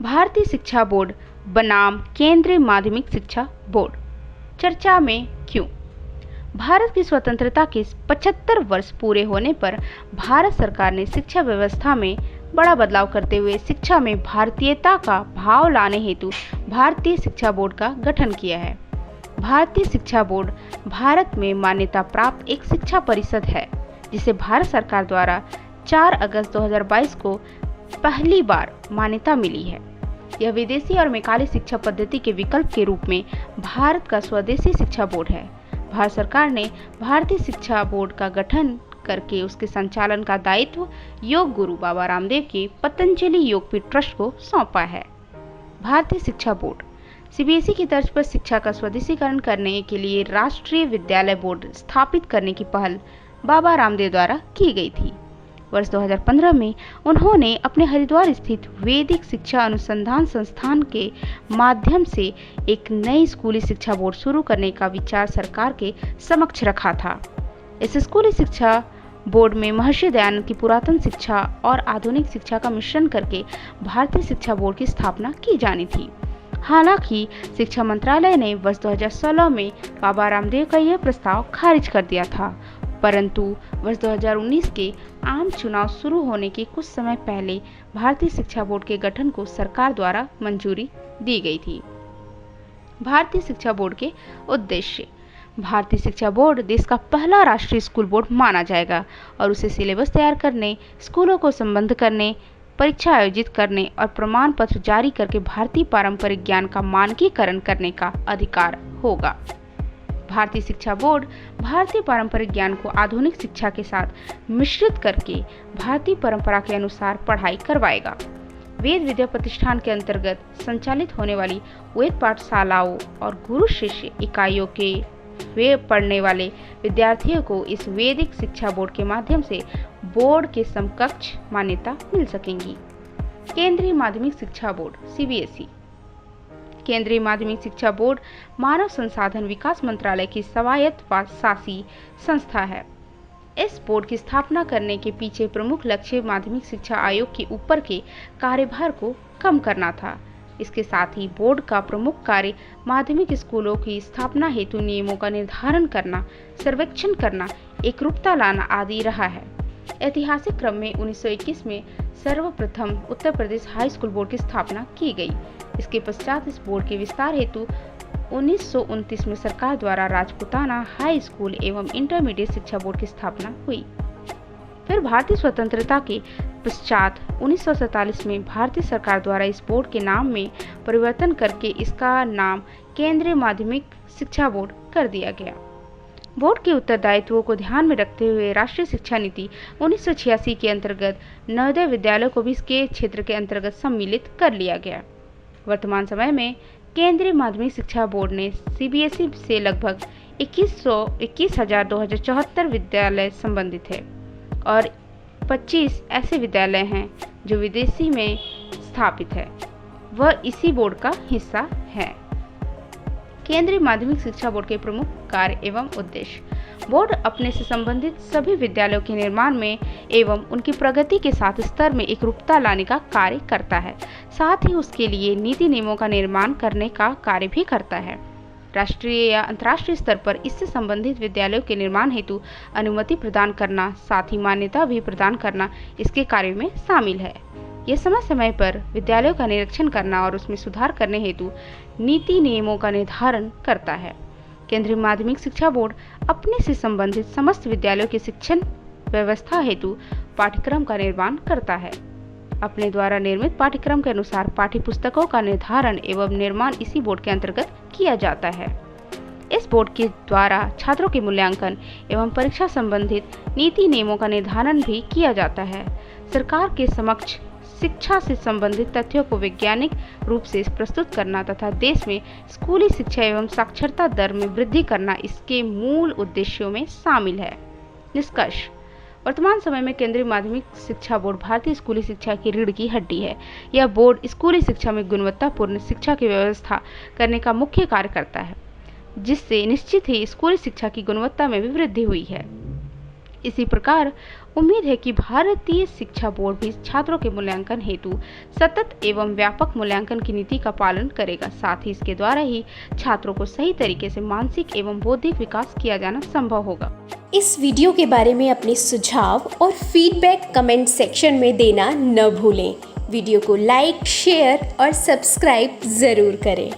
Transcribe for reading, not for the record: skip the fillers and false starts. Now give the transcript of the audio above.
भारतीय शिक्षा बोर्ड बनाम केंद्रीय माध्यमिक शिक्षा बोर्ड, चर्चा में क्यों? भारत की स्वतंत्रता के 75 वर्ष पूरे होने पर भारत सरकार ने शिक्षा व्यवस्था में बड़ा बदलाव करते हुए शिक्षा में भारतीयता का भाव लाने हेतु भारतीय शिक्षा बोर्ड का गठन किया है। भारतीय शिक्षा बोर्ड भारत में मान्यता प्राप्त एक शिक्षा परिषद है, जिसे भारत सरकार द्वारा 4 अगस्त 2022 को पहली बार मान्यता मिली है। यह विदेशी और मैकाले शिक्षा पद्धति के विकल्प के रूप में भारत का स्वदेशी शिक्षा बोर्ड है। भारत सरकार ने भारतीय शिक्षा बोर्ड का गठन करके उसके संचालन का दायित्व योग गुरु बाबा रामदेव के पतंजलि योगपीठ ट्रस्ट को सौंपा है। भारतीय शिक्षा बोर्ड सीबीएसई की तर्ज पर शिक्षा का स्वदेशीकरण करने के लिए राष्ट्रीय विद्यालय बोर्ड स्थापित करने की पहल बाबा रामदेव द्वारा की गई थी। वर्ष 2015 में उन्होंने अपने हरिद्वार स्थित वैदिक शिक्षा अनुसंधान संस्थान के माध्यम से एक नई स्कूली शिक्षा बोर्ड शुरू करने का विचार सरकार के समक्ष रखा था। इस स्कूली शिक्षा बोर्ड में महर्षि दयानंद की पुरातन शिक्षा और आधुनिक शिक्षा का मिश्रण करके भारतीय शिक्षा बोर्ड की स्थापना की जानी थी। हालांकि शिक्षा मंत्रालय ने वर्ष 2016 में बाबा रामदेव का यह प्रस्ताव खारिज कर दिया था, परंतु वर्ष 2019 के आम चुनाव शुरू होने के कुछ समय पहले भारतीय शिक्षा बोर्ड के गठन को सरकार द्वारा मंजूरी दी गई थी। भारतीय शिक्षा बोर्ड के उद्देश्य। भारतीय शिक्षा बोर्ड देश का पहला राष्ट्रीय स्कूल बोर्ड माना जाएगा और उसे सिलेबस तैयार करने, स्कूलों को संबद्ध करने, परीक्षा आयोजित करने और प्रमाण पत्र जारी करके भारतीय पारंपरिक ज्ञान का मानकीकरण करने का अधिकार होगा। भारतीय शिक्षा बोर्ड भारतीय पारंपरिक ज्ञान को आधुनिक शिक्षा के साथ मिश्रित करके भारतीय परंपरा के अनुसार पढ़ाई करवाएगा। वेद विद्या प्रतिष्ठान के अंतर्गत संचालित होने वाली वेद पाठशालाओं और गुरु शिष्य इकाइयों के वे पढ़ने वाले विद्यार्थियों को इस वैदिक शिक्षा बोर्ड के माध्यम से बोर्ड के समकक्ष मान्यता मिल सकेंगी। केंद्रीय माध्यमिक शिक्षा बोर्ड सीबीएसई। केंद्रीय माध्यमिक शिक्षा बोर्ड मानव संसाधन विकास मंत्रालय की स्वायत्त शासी संस्था है। इस बोर्ड की स्थापना करने के पीछे प्रमुख लक्ष्य माध्यमिक शिक्षा आयोग के ऊपर के कार्यभार को कम करना था। इसके साथ ही बोर्ड का प्रमुख कार्य माध्यमिक स्कूलों की स्थापना हेतु नियमों का निर्धारण करना, सर्वेक्षण करना, एकरूपता लाना आदि रहा है। ऐतिहासिक क्रम में 1921 में सर्वप्रथम Uttar Pradesh high school board की स्थापना की गई। इसके पश्चात इस बोर्ड के विस्तार हेतु 1929 में सरकार द्वारा राजपूताना हाई स्कूल एवं इंटरमीडिएट शिक्षा बोर्ड की स्थापना हुई। फिर भारतीय स्वतंत्रता के पश्चात 1947 में भारतीय सरकार द्वारा इस बोर्ड के नाम में परिवर्तन करके इसका नाम केंद्रीय माध्यमिक शिक्षा बोर्ड कर दिया गया। बोर्ड के उत्तरदायित्वों को ध्यान में रखते हुए राष्ट्रीय शिक्षा नीति 1986 के अंतर्गत नवोदय विद्यालयों को भी इसके क्षेत्र के अंतर्गत सम्मिलित कर लिया गया। वर्तमान समय में केंद्रीय माध्यमिक शिक्षा बोर्ड ने सीबीएसई से लगभग 21,274 विद्यालय संबंधित है और 25 ऐसे विद्यालय हैं जो विदेशी में स्थापित है, वह इसी बोर्ड का हिस्सा है। केंद्रीय माध्यमिक शिक्षा बोर्ड के प्रमुख कार्य एवं उद्देश्य। बोर्ड अपने से संबंधित सभी विद्यालयों के निर्माण में एवं उनकी प्रगति के साथ स्तर में एकरूपता लाने का कार्य करता है। साथ ही उसके लिए नीति नियमों का निर्माण करने का कार्य भी करता है। राष्ट्रीय या अंतर्राष्ट्रीय स्तर पर इससे संबंधित विद्यालयों के निर्माण हेतु अनुमति प्रदान करना, साथ ही मान्यता भी प्रदान करना इसके कार्य में शामिल है। यह समय समय पर विद्यालयों का निरीक्षण करना और उसमें सुधार करने हेतु नीति नियमों का निर्धारण करता है। केंद्रीय माध्यमिक शिक्षा बोर्ड अपने से संबंधित समस्त विद्यालयों की शिक्षण व्यवस्था हेतु पाठ्यक्रम का निर्माण करता है। अपने द्वारा निर्मित पाठ्यक्रम के अनुसार पाठ्यपुस्तकों का निर्धारण एवं निर्माण इसी बोर्ड के अंतर्गत किया जाता है। इस बोर्ड के द्वारा छात्रों के मूल्यांकन एवं परीक्षा संबंधित नीति नियमों का निर्धारण भी किया जाता है। सरकार के समक्ष शिक्षा से संबंधित तथ्यों को वैज्ञानिक रूप से प्रस्तुत करना तथा देश में स्कूली शिक्षा एवं साक्षरता दर में वृद्धि करना इसके मूल उद्देश्यों में शामिल है। निष्कर्ष। वर्तमान समय में केंद्रीय माध्यमिक शिक्षा बोर्ड भारतीय स्कूली शिक्षा की रीढ़ की हड्डी है। यह बोर्ड स्कूली शिक्षा में गुणवत्तापूर्ण शिक्षा की व्यवस्था करने का मुख्य कार्य करता है, जिससे निश्चित ही स्कूली शिक्षा की गुणवत्ता में भी वृद्धि हुई है। इसी प्रकार उम्मीद है कि भारतीय शिक्षा बोर्ड भी छात्रों के मूल्यांकन हेतु सतत एवं व्यापक मूल्यांकन की नीति का पालन करेगा। साथ ही इसके द्वारा ही छात्रों को सही तरीके से मानसिक एवं बौद्धिक विकास किया जाना संभव होगा। इस वीडियो के बारे में अपने सुझाव और फीडबैक कमेंट सेक्शन में देना न भूलें। वीडियो को लाइक, शेयर और सब्सक्राइब ज़रूर करें।